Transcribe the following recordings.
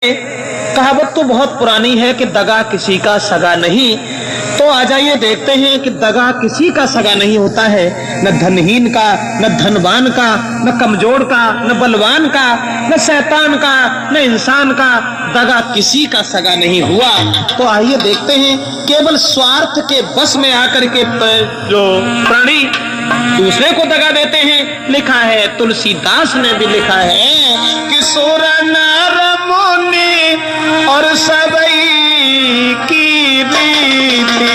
कहावत तो बहुत पुरानी है कि दगा किसी का सगा नहीं। तो आ जाइए देखते हैं कि दगा किसी का सगा नहीं होता है, न धनहीन का, न धनवान का, न कमजोर का, न बलवान का, न शैतान का, न इंसान का। दगा किसी का सगा नहीं हुआ। तो आइए देखते हैं, केवल स्वार्थ के बस में आकर के जो प्राणी दूसरे को दगा देते हैं। लिखा है, तुलसीदास ने भी लिखा है कि सोरा नार मुनि और सबई की रीति,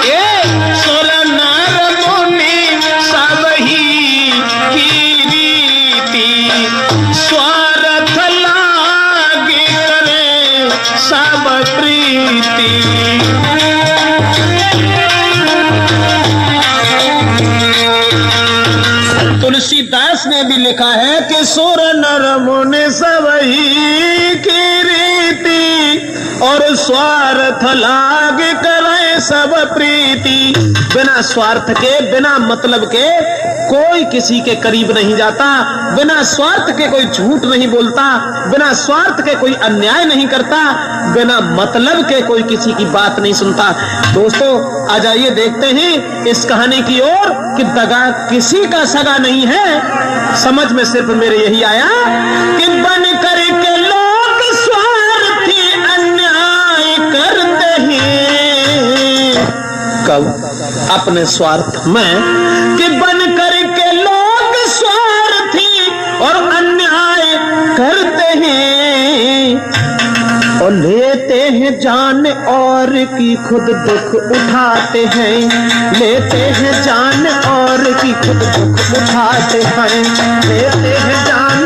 ये सोरा नार मुनि सबई की रीति, स्वार्थ लागे करे सब प्रीति। तुलसीदास ने भी लिखा है कि सुर नर मुनि सबई की रीति और स्वार्थ लाग करे सब प्रीति। बिना स्वार्थ के, बिना मतलब के कोई किसी के करीब नहीं जाता, बिना स्वार्थ के कोई झूठ नहीं बोलता, बिना स्वार्थ के कोई अन्याय नहीं करता, बिना मतलब के कोई किसी की बात नहीं सुनता। दोस्तों आ जाइए देखते हैं इस कहानी की ओर कि दगा किसी का सगा नहीं है। समझ में सिर्फ मेरे यही आया कि बन करके लोग स्वार्थी अन्याय करते हैं। कब? अपने स्वार्थ में, कि बन करके लोग स्वार्थी और अन्याय करते हैं और लेते हैं जान और की खुद दुख उठाते हैं। लेते हैं जान और की खुद दुख उठाते हैं। लेते हैं जान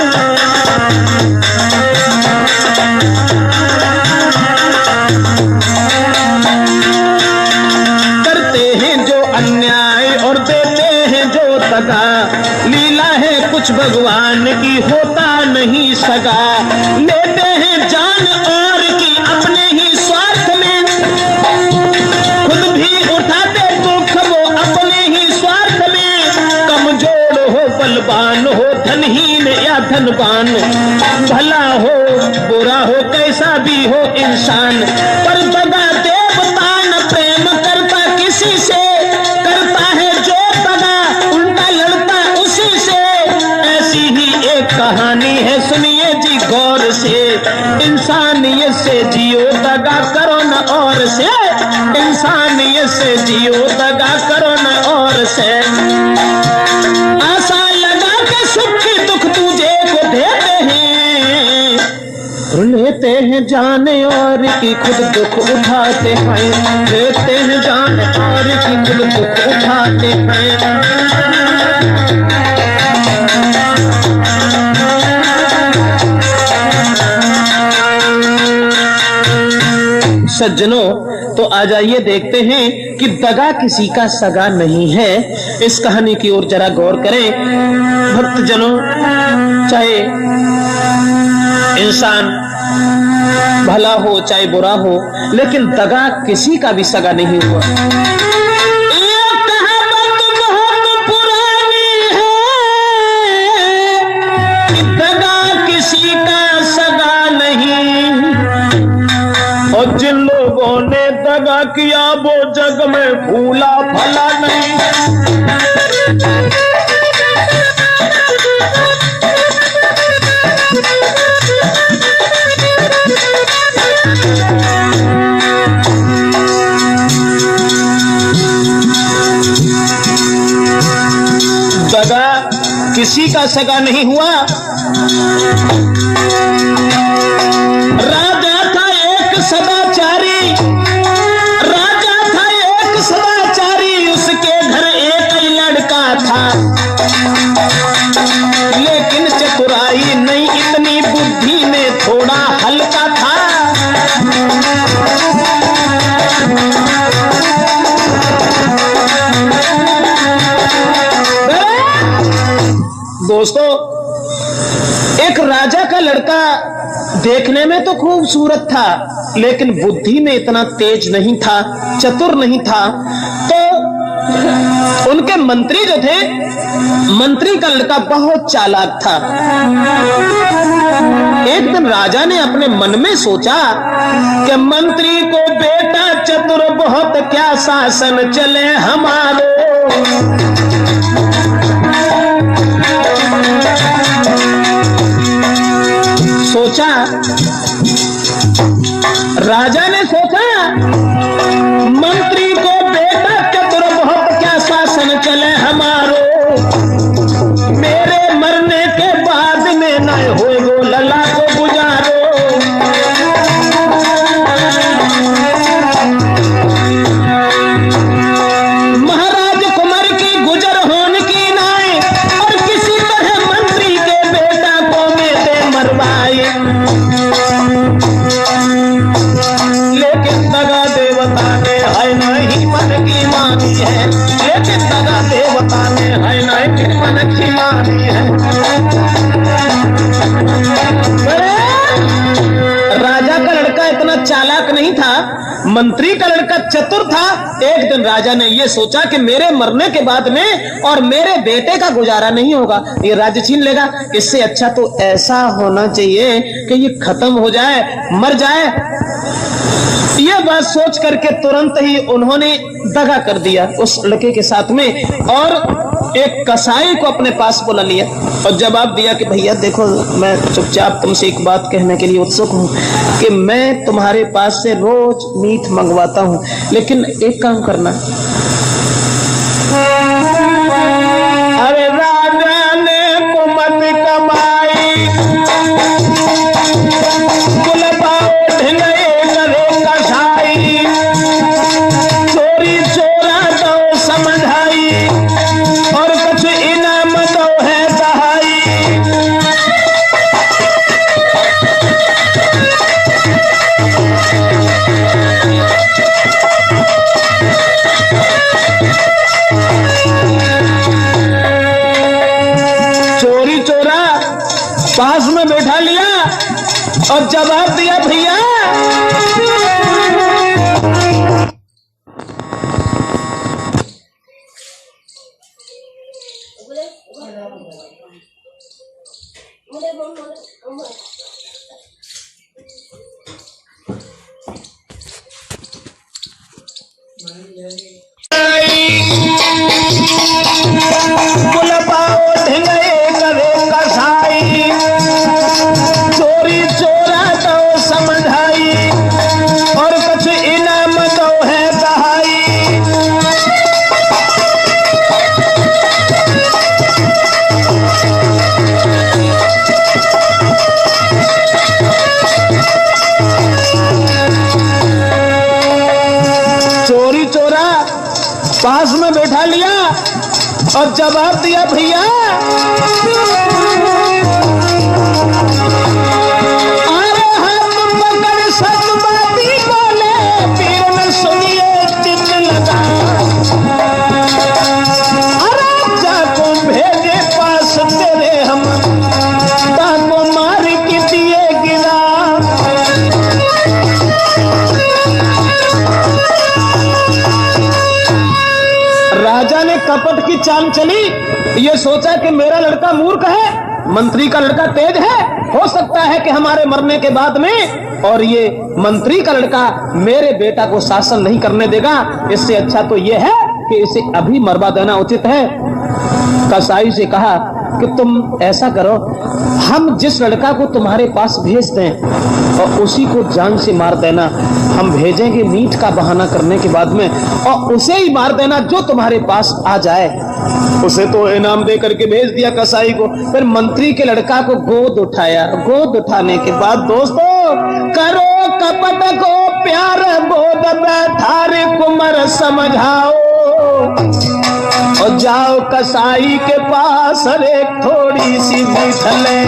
करते हैं जो अन्याय और देते हैं जो दगा। लीला है कुछ भगवान की, होता नहीं सगा। लेते हैं जान और की अपने ही स्वार्थ में, खुद भी उठाते दुख वो अपने ही स्वार्थ में। कमजोर हो बलवान हो, धनहीन या धनवान, भला हो बुरा हो कैसा भी हो इंसान, पर दगा देवता न प्रेम करता किसी से। करता है जो दगा उल्टा लड़ता उसी से। ऐसी ही एक कहानी है, सुनिए जी गौर से। इंसानियत से जियो दगा करो न और से। इंसानियत से जियो दगा करो न और से। आशा लगा के सुख दुख तुझे को देते हैं। लेते हैं जान और की खुद दुख उठाते हैं। लेते हैं जान और की खुद दुख उठाते हैं। सज्जनों तो आ जाइए देखते हैं कि दगा किसी का सगा नहीं है। इस कहानी की ओर जरा गौर करें भक्तजनों। चाहे इंसान भला हो चाहे बुरा हो, लेकिन दगा किसी का भी सगा नहीं हुआ। और जिन लोगों ने दगा किया वो जग में फूला फला नहीं। दगा किसी का सगा नहीं हुआ। सदाचारी राजा था एक सदाचारी, उसके घर एक ही लड़का था। लेकिन चतुराई नहीं इतनी, बुद्धि में थोड़ा हल्का था। दोस्तों एक राजा का लड़का देखने में तो खूबसूरत था, लेकिन बुद्धि में इतना तेज नहीं था, चतुर नहीं था। तो उनके मंत्री जो थे, मंत्री का लड़का बहुत चालाक था। एक दिन राजा ने अपने मन में सोचा कि मंत्री को बेटा चतुर बहुत, क्या शासन चले हमारे। सोचा, राजा ने सोचा मंत्री को बेटा चतुर बहुत, क्या शासन चले हमारो। मेरे मरने के बाद में न होए गो लला को गुजारो। महाराज कुमार की गुजर होने की नाए, और किसी तरह मंत्री के बेटा को में दे मरवाए। लेकिन दगा देवता ने है नहीं मन की मानी है, लेकिन दगा देवता ने है नहीं मन की मानी है। राजा का लड़का इतना चालाक नहीं था, मंत्री का लड़का चतुर था। एक दिन राजा ने यह सोचा कि मेरे मरने के बाद में और मेरे बेटे का गुजारा नहीं होगा, ये राज्य छीन लेगा। इससे अच्छा तो ऐसा होना चाहिए कि ये खत्म हो जाए, मर जाए। यह बात सोच करके तुरंत ही उन्होंने दगा कर दिया उस लड़के के साथ में, और एक कसाई को अपने पास बुला लिया और जवाब दिया कि भैया देखो, मैं चुपचाप तुमसे एक बात कहने के लिए उत्सुक हूं कि मैं तुम्हारे पास से रोज मीट मंगवाता हूं, लेकिन एक काम करना। अरे राजा ने कुमत कमाई, चोरी चोरा दो समझाई, और कुछ इनाम दो है दहाई। चोरी चोरा पास में बैठा लिया और जवाब दिया भैया चोरी चोरा दो समझाई, और कुछ इनाम दो है दहाई। चोरी चोरा पास में बैठा लिया और जवाब दिया भैया राजा ने कपट की चाल चली। ये सोचा कि मेरा लड़का मूर्ख है, मंत्री का लड़का तेज है, हो सकता है कि हमारे मरने के बाद में और ये मंत्री का लड़का मेरे बेटा को शासन नहीं करने देगा। इससे अच्छा तो ये है कि इसे अभी मरवा देना उचित है। कसाई से कहा कि तुम ऐसा करो, हम जिस लड़का को तुम्हारे पास भेज दें और उसी को जान से मार देना। हम भेजेंगे मीट का बहाना करने के बाद में, और उसे ही मार देना जो तुम्हारे पास आ जाए। उसे तो इनाम दे करके भेज दिया कसाई को। फिर मंत्री के लड़का को गोद उठाया। गोद उठाने के बाद दोस्तों, करो कपट को प्यार बोध बैठारे कुमर समझाओ, और जाओ कसाई के पास अरे थोड़ी सी मीठ ले।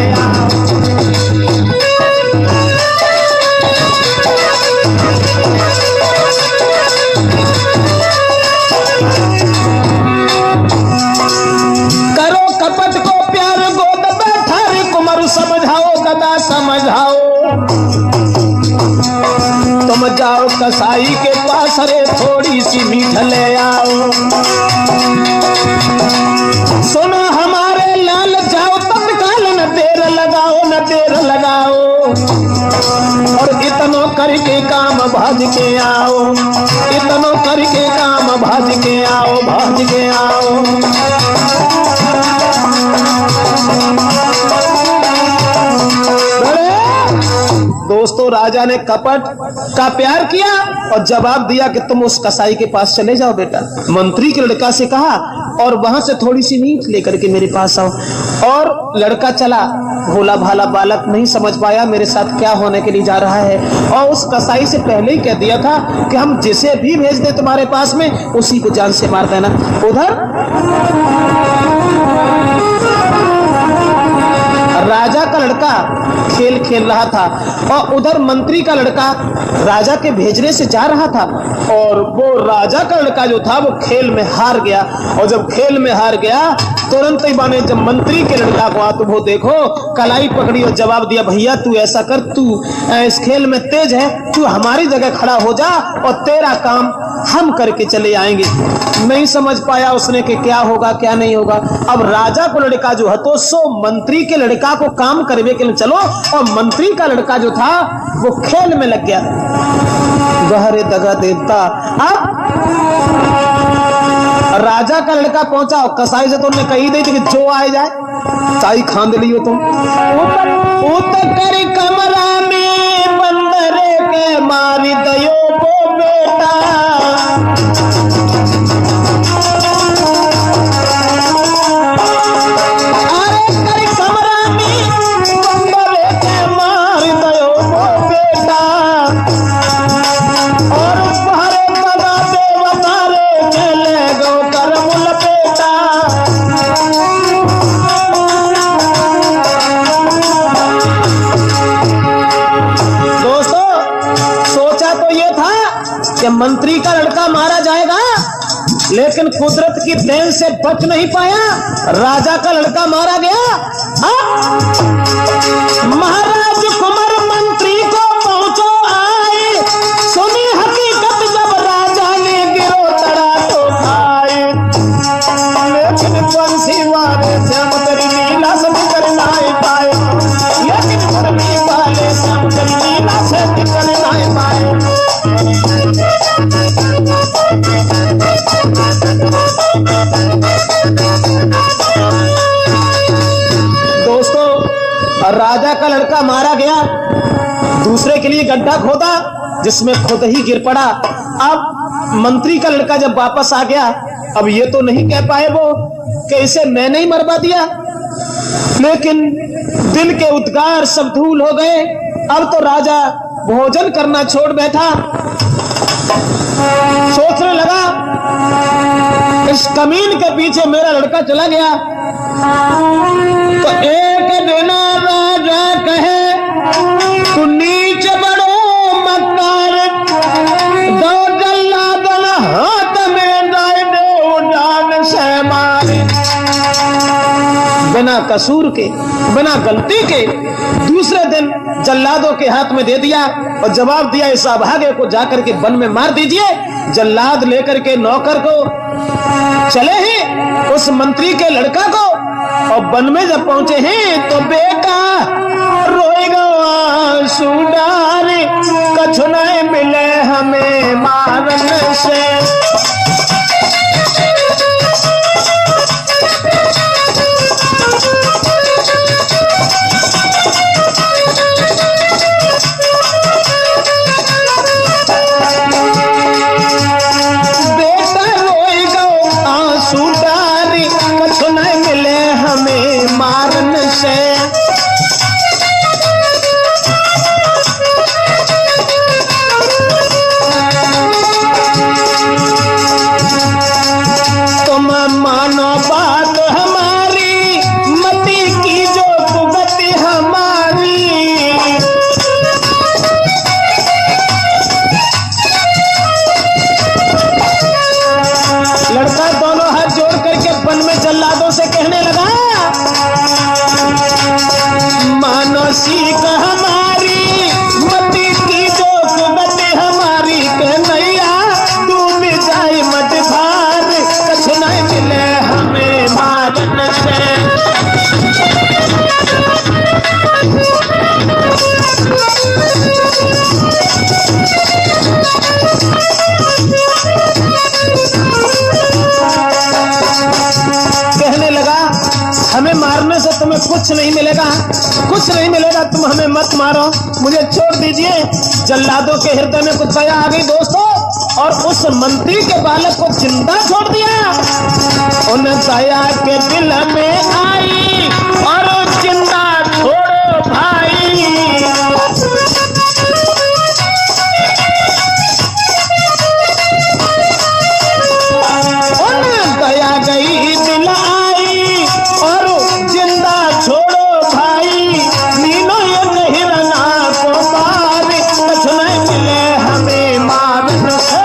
करो कपट को प्यार गोद बैठा रे कुमर समझाओ, गदा समझाओ। तुम जाओ कसाई के पास अरे थोड़ी सी मीठ ले आओ। के आओ, इतनो करके काम भाज के आओ, भाज के आओ। दोस्तों, राजा ने कपट का प्यार किया और जवाब दिया कि तुम उस कसाई के पास चले जाओ बेटा। मंत्री के लड़का से कहा और वहां से थोड़ी सी मीट लेकर के मेरे पास आओ। और लड़का चला, भोला भाला बालक नहीं समझ पाया मेरे साथ क्या होने के लिए जा रहा है, और उस कसाई से पहले ही कह दिया था कि हम जिसे भी भेज दे तुम्हारे पास में उसी को जान से मार देना। उधर राजा का लड़का खेल खेल रहा था और उधर मंत्री का लड़का राजा के भेजने से जा रहा था, और वो राजा का लड़का जो था वो खेल में हार गया। और जब खेल में हार गया तुरंत ही माने जब मंत्री के लड़का को तो वो देखो कलाई पकड़ी और जवाब दिया, भैया तू ऐसा कर, तू इस खेल में तेज है, तू हमारी जगह खड़ा हो जा और तेरा काम हम करके चले आएंगे। नहीं समझ पाया उसने कि क्या होगा क्या नहीं होगा। अब राजा को लड़का जो है तो सो मंत्री के लड़का को काम करने के लिए चलो, और मंत्री का लड़का जो था वो खेल में लग गया। गहरे दगा देवता। अब राजा का लड़का पहुंचा, कसाई से तो उन्होंने कही दी थी कि जो आए जाए चाई खांद लियो तुम। उतर कमरा में बंदरे के मारी दयो वो बेटा, मंत्री का लड़का मारा जाएगा, लेकिन कुदरत की देन से बच नहीं पाया, राजा का लड़का मारा गया। महाराज कुंवर मंत्री को पहुंचो आए, सुनी हकीकत जब राजा ने गिरो तड़ा तो खाए, लेकिन बंसी वाले से हम तेरी लीला से निकल नहीं पाए, लेकिन धर्मी वाले से हम तेरी लीला से निकल नहीं पाए। दोस्तों, राजा का लड़का मारा गया, दूसरे के लिए गड्ढा खोदा जिसमें खुद ही गिर पड़ा। अब मंत्री का लड़का जब वापस आ गया, अब ये तो नहीं कह पाए वो कि इसे मैंने ही मरवा दिया, लेकिन दिल के उद्गार सब धूल हो गए। अब तो राजा भोजन करना छोड़ बैठा, सोचने लगा इस कमीन के पीछे मेरा लड़का चला गया तो एक दिन राजा कहे तू नीच बड़ो मक्कार, दो जल्लादन हाथ में दाए दे जान से मारे। बिना कसूर के, बिना गलती के दूसरे दिन जल्लादों के हाथ में दे दिया और जवाब दिया इस अभागे को जाकर के वन में मार दीजिए। जल्लाद लेकर के नौकर को चले हैं उस मंत्री के लड़का को, और वन में जब पहुंचे हैं तो बेटा रोएगा आंसू डारे, कछु नहीं मिले हमें मारने से। हमें मारने से तुम्हें कुछ नहीं मिलेगा, कुछ नहीं मिलेगा, तुम हमें मत मारो, मुझे छोड़ दीजिए। जल्लादों के हृदय में कुछ दया आ गई दोस्तों, और उस मंत्री के बालक को जिंदा छोड़ दिया। उन दया के दिल में आई और जिंदा छोड़ो भाई। उन दया गई दिल आई और जिंदा छोड़ो भाई। नीनो ये नहीं रना को मार, कुछ नहीं मिले हमें मारने से।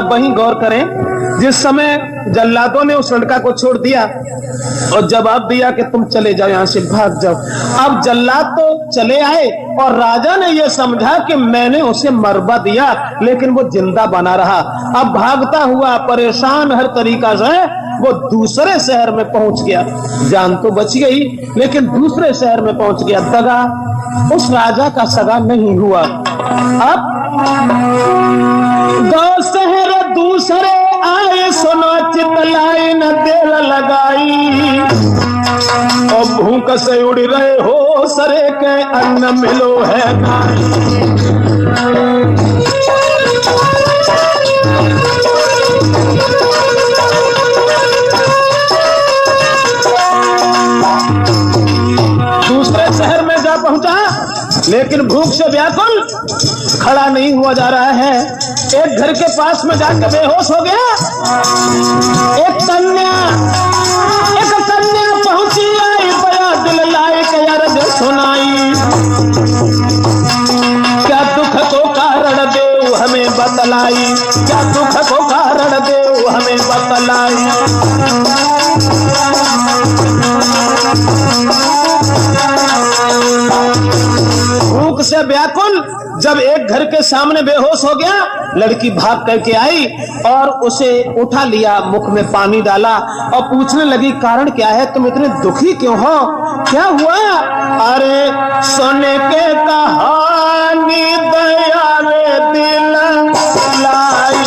वहीं गौर करें, जिस समय जल्लादों ने उस लड़का को छोड़ दिया और जवाब दिया कि तुम चले जाओ, यहां से भाग जाओ। अब जल्लाद तो चले आए और राजा ने यह समझा कि मैंने उसे मरवा दिया, लेकिन वो जिंदा बना रहा। अब भागता हुआ परेशान हर तरीका से वो दूसरे शहर में पहुंच गया। जान तो बच गई, लेकिन दूसरे शहर में पहुंच गया। दगा उस राजा का सगा नहीं हुआ। अब दो शहर दूसरे आए, सुनो चितलाई न देर लगाई, और भूख से उड़ रहे हो सरे के अन्न मिलो है दूसरे शहर में जा पहुंचा, लेकिन भूख से व्याकुल खड़ा नहीं हुआ जा रहा है। एक घर के पास में जाकर बेहोश हो गया। एक कन्या पहुंची आई, बड़ा दिल लाई अर्ज सुनाई, क्या दुख को कारण देव हमें बतलाई, क्या दुख को कारण देव हमें बतलाई। भूख से व्याकुल जब एक घर के सामने बेहोश हो गया, लड़की भाग करके आई और उसे उठा लिया, मुख में पानी डाला और पूछने लगी कारण क्या है, तुम इतने दुखी क्यों हो, क्या हुआ। अरे सोने के कहानी दया रे दिल लाई,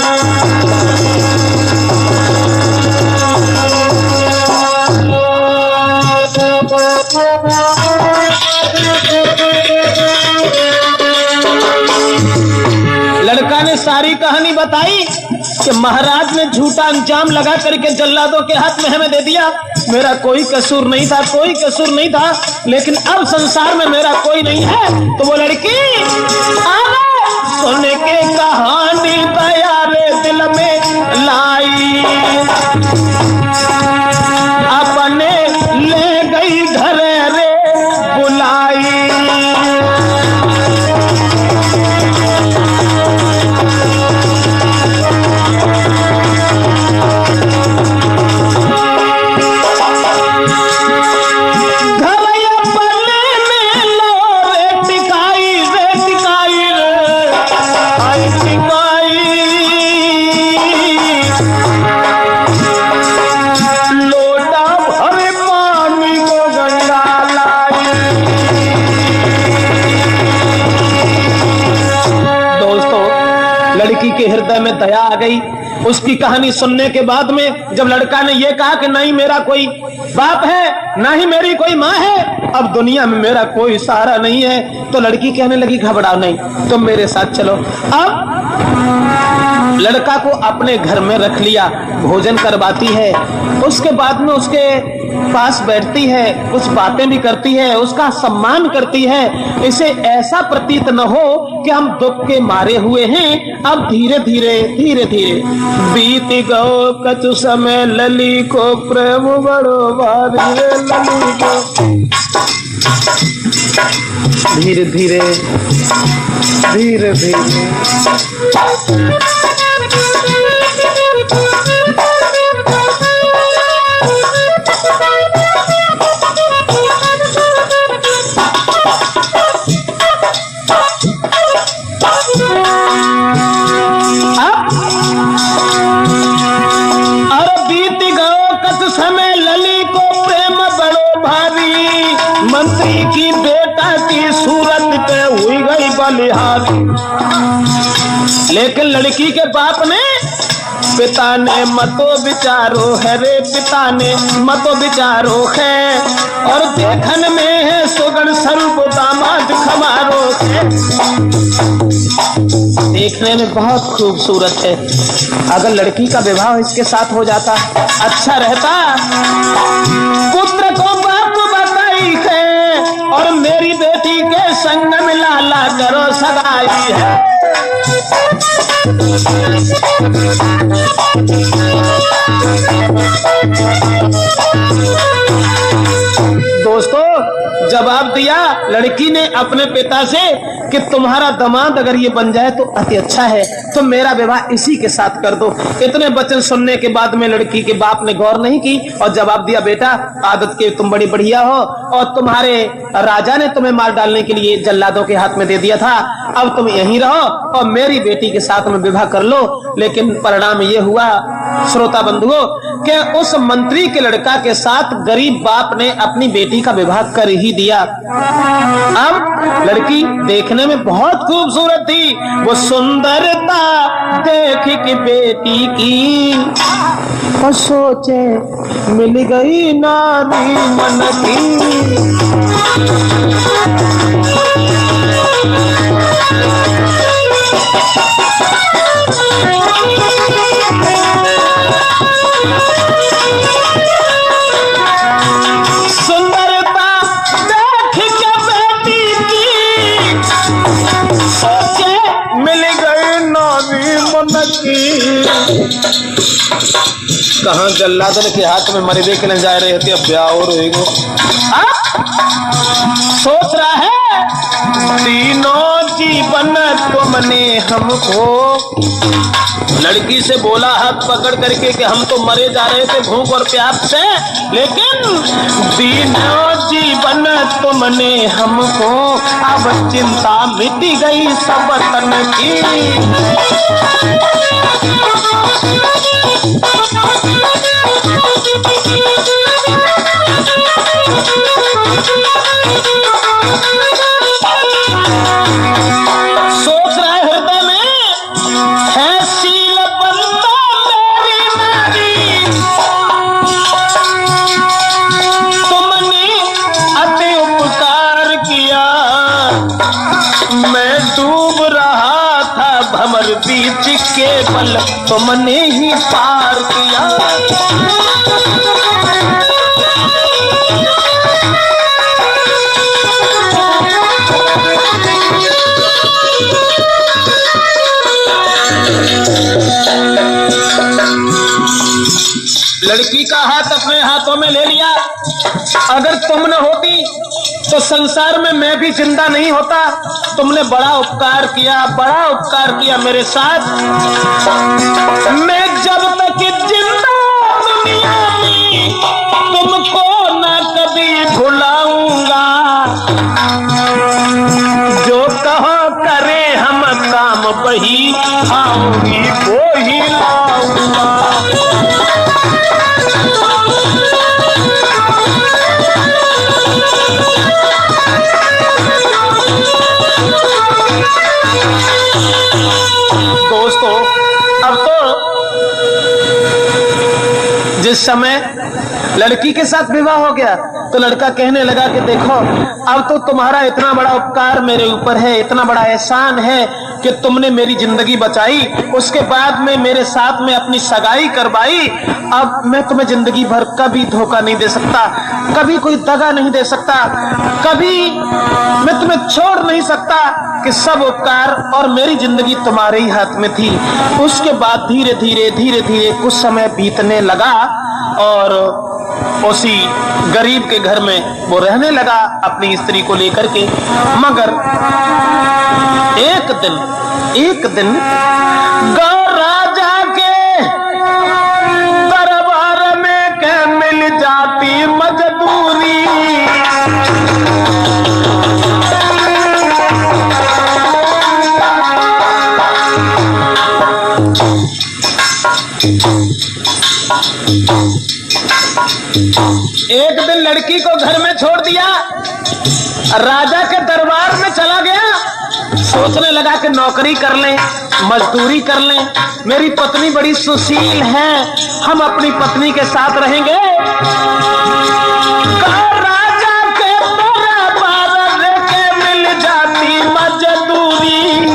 लड़का ने सारी कहानी बताई कि महाराज ने झूठा अंजाम लगा करके जल्लादों के हाथ में हमें दे दिया। मेरा कोई कसूर नहीं था, कोई कसूर नहीं था, लेकिन अब संसार में मेरा कोई नहीं है। तो वो लड़की सुन के कहानी दया रे दिल में लाई, अपने ले गई घर रे बुलाई। लड़की के हृदय में दया आ गई। उसकी कहानी सुनने के बाद में जब लड़का ने यह कहा कि नहीं मेरा कोई बाप है, ना ही मेरी कोई माँ है, अब दुनिया में मेरा कोई सहारा नहीं है, तो लड़की कहने लगी घबराओ नहीं, तुम मेरे साथ चलो। अब लड़का को अपने घर में रख लिया, भोजन करवाती है, उसके बाद में उसके पास बैठती है, कुछ बातें भी करती है, उसका सम्मान करती है। इसे ऐसा प्रतीत न हो कि हम दुख के मारे हुए हैं। अब धीरे धीरे धीरे धीरे बीत गयो कछु समय, लली को प्रेम बड़ो भारी रे लली को। धीरे धीरे धीरे धीरे मंत्री की बेटा की सूरत पे हुई गई बलिहारी। लेकिन लड़की के बाप ने, पिता ने मतो विचारो है रे, पिता ने मतो विचारो है, और देखन में है सुगण स्वरूप दामाद खमारो है। देखने में बहुत खूबसूरत है, अगर लड़की का विवाह इसके साथ हो जाता अच्छा रहता। पुत्र को बाप बताई है और मेरी बेटी के संग में लाला करो सगाई है। दोस्तों, जवाब दिया लड़की ने अपने पिता से कि तुम्हारा दामाद अगर ये बन जाए तो अति अच्छा है, तो मेरा विवाह इसी के साथ कर दो। इतने वचन सुनने के बाद में लड़की के बाप ने गौर नहीं की और जवाब दिया, बेटा आदत के तुम बड़ी बढ़िया हो और तुम्हारे राजा ने तुम्हें मार डालने के लिए जल्लादों के हाथ में दे दिया था, अब तुम यहीं रहो और मेरी बेटी के साथ में विवाह कर लो। लेकिन परिणाम ये हुआ श्रोता बंधुओं कि उस मंत्री के लड़का के साथ गरीब बाप ने अपनी बेटी का विवाह कर ही दिया। अब लड़की देखने में बहुत खूबसूरत थी, वो सुंदरता देख के बेटी की और सोचे मिल गई नारी मन की। कहाँ जल्लादन के हाथ में मरे देखने जा रहे थे, अब ब्याह और सोच रहा है तीनों जीवन तुमने हमको। लड़की से बोला हाथ पकड़ करके कि हम तो मरे जा रहे थे भूख और प्यास से, लेकिन तीनों जीवन तुमने हमको, अब चिंता मिट गई सब तन की। सोच रहा है हृदय में, है शील बंदा मेरी नारी, तुमने अति उपकार किया, मैं डूब रहा था भंवर बीच के बल, तुमने ही पार किया। लड़की का हाथ अपने हाथों में ले लिया। अगर तुम न होती तो संसार में मैं भी जिंदा नहीं होता। तुमने बड़ा उपकार किया मेरे साथ। मैं जब तक जिंदा दुनिया में तुमको न कभी भुलाऊंगा। जो कहो करे हम काम वही आऊंगी वो ही लाऊंगा। दोस्तों, अब तो जिस समय लड़की के साथ विवाह हो गया तो लड़का कहने लगा कि देखो, अब तो तुम्हारा इतना बड़ा उपकार मेरे ऊपर है, इतना बड़ा एहसान है कि तुमने मेरी जिंदगी बचाई, उसके बाद में मेरे साथ में अपनी सगाई करवाई। अब मैं तुम्हें जिंदगी भर कभी धोखा नहीं दे सकता, कभी कोई दगा नहीं दे सकता, कभी मैं तुम्हें छोड़ नहीं सकता कि सब उपकार और मेरी जिंदगी तुम्हारे ही हाथ में थी। उसके बाद धीरे धीरे कुछ समय बीतने लगा और उसी गरीब के घर में वो रहने लगा अपनी स्त्री को लेकर के। मगर एक दिन गौ राजा के दरबार में क्या मिल जाती मजबूरी। एक दिन लड़की को घर में छोड़ दिया, राजा के दरबार में चला गया। सोचने लगा कि नौकरी कर लें, मजदूरी कर लें, मेरी पत्नी बड़ी सुशील है, हम अपनी पत्नी के साथ रहेंगे। राजा के दरबार के मिल जाती मजदूरी।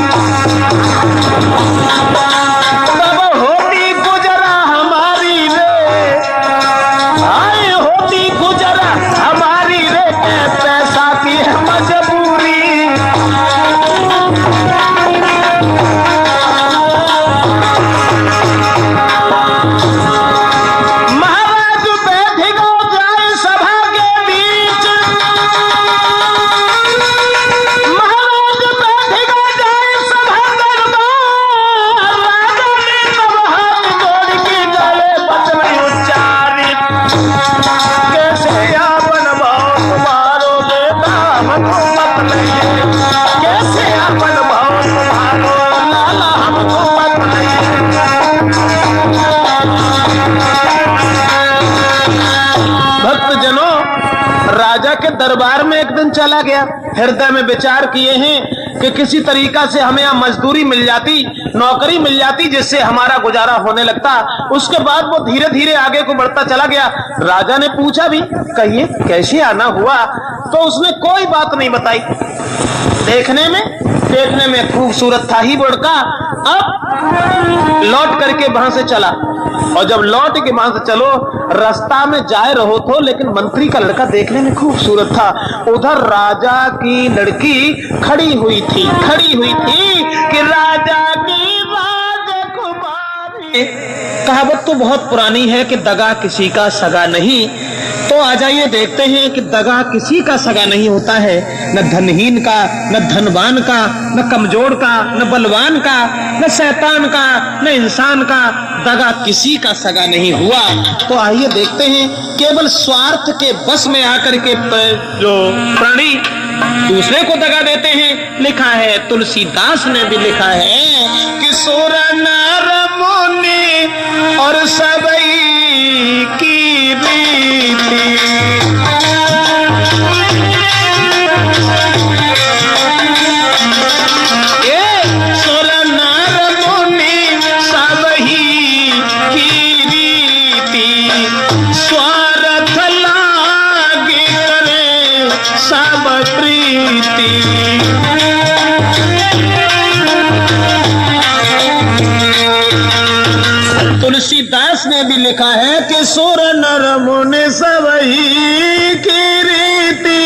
तब होती गुजरा हमारी रे, आए होती गुजरा हमारी रे, पैसा की है मजबूरी। महाराज बैठ गो जाए सभा के बीच, महाराज बैठ गो जाए सभा दरबार। राजा ने तब हाथ जोड़ के गले बचन उच्चारित, कैसे आपन भाव तुम्हारो देता हमको मत नहीं, कैसे आपन भाव तुम्हारो लाला हमको मत नहीं। भक्तजनों, राजा के दरबार में एक दिन चला गया, हृदय में विचार किए हैं कि किसी तरीका से हमें यहाँ मजदूरी मिल जाती, नौकरी मिल जाती, जिससे हमारा गुजारा होने लगता। उसके बाद वो धीरे धीरे आगे को बढ़ता चला गया। राजा ने पूछा भी, कहिए कैसे आना हुआ? तो उसने कोई बात नहीं बताई। देखने में खूबसूरत था ही लड़का। अब लौट करके वहां से चला, और जब लौट के वहां से चलो, रास्ता में जाए रहो तो, लेकिन मंत्री का लड़का देखने में खूबसूरत था। उधर राजा की लड़की खड़ी हुई थी कि राजा की राजकुमारी। कहावत तो बहुत पुरानी है कि दगा किसी का सगा नहीं। तो आ जाइए देखते हैं कि दगा किसी का सगा नहीं होता है, न धनहीन का, न धनवान का, न कमजोर का, न बलवान का, न शैतान का, न इंसान का। दगा किसी का सगा नहीं हुआ। तो आइए देखते हैं, केवल स्वार्थ के बस में आकर के जो प्राणी दूसरे को दगा देते हैं। लिखा है, तुलसीदास ने भी लिखा है कि सुर नर मुनि और सबई की रीति, सुर नर मुनि सबई की रीति, स्वार्थ लागे करे सब प्रीति। तुलसीदास ने भी लिखा है कि सुर नर मुनि सबई की रीति,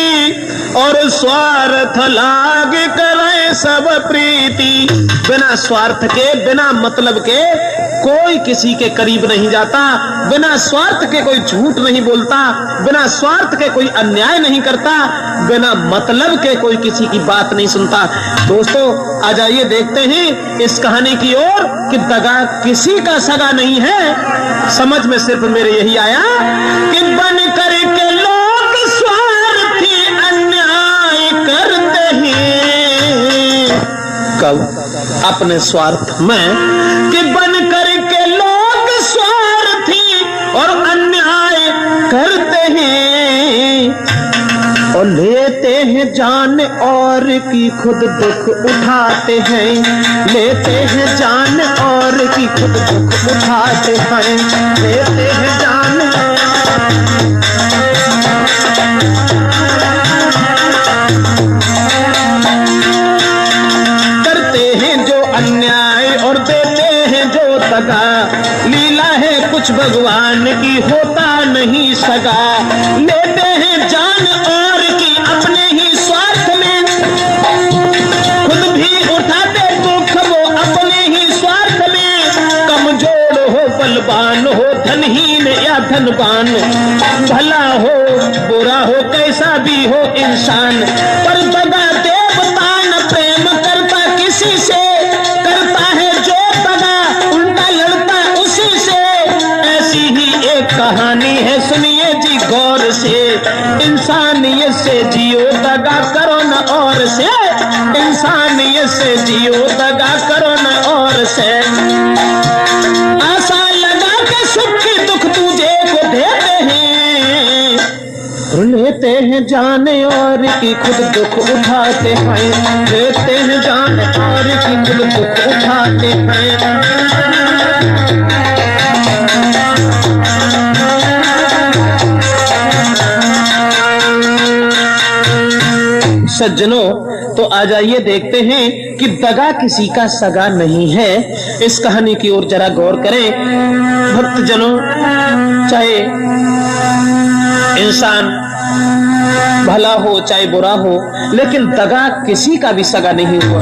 और स्वार्थ लाग करे सब प्रीति। बिना स्वार्थ के, बिना मतलब के कोई किसी के करीब नहीं जाता, बिना स्वार्थ के कोई झूठ नहीं बोलता, बिना स्वार्थ के कोई अन्याय नहीं करता, बिना मतलब के कोई किसी की बात नहीं सुनता। दोस्तों आ जाइए देखते हैं इस कहानी की ओर कि दगा किसी का सगा नहीं है। समझ में सिर्फ मेरे यही आया कि बन करके लोग स्वार्थी अन्याय करते हैं। कब? अपने स्वार्थ में, कि बन करके लोग स्वार्थी और अन्याय करते हैं और लेते हैं जान और की खुद दुख उठाते हैं, लेते हैं जान और की खुद दुख उठाते हैं, लेते हैं जान करते हैं जो अन्याय और देते हैं जो दगा। लीला है कुछ भगवान की, होता नहीं सगा। लेते हैं जान और की अपने ही स्वार्थ में, खुद भी उठाते दुख वो अपने ही स्वार्थ में। कमजोर हो बलवान हो, धनहीन या धनवान, भला हो बुरा हो कैसा भी हो इंसान, पर दगा देवता न प्रेम करता किसी से, करता है जो दगा उल्टा लड़ता उसी से। ऐसी ही एक कहानी है सुनिए जी गौर से, इंसानियत से जियो दगा करो न और से, इंसानियत से जियो दगा करो न और से। आशा लगा के सुख की दुख तुझे को देते हैं, लेते हैं जान और की खुद दुख उठाते हैं, लेते हैं जान और की खुद दुख उठाते हैं। सज्जनों तो आ जाइए देखते हैं कि दगा किसी का सगा नहीं है। इस कहानी की ओर जरा गौर करें भक्तजनों। चाहे इंसान भला हो चाहे बुरा हो, लेकिन दगा किसी का भी सगा नहीं हुआ।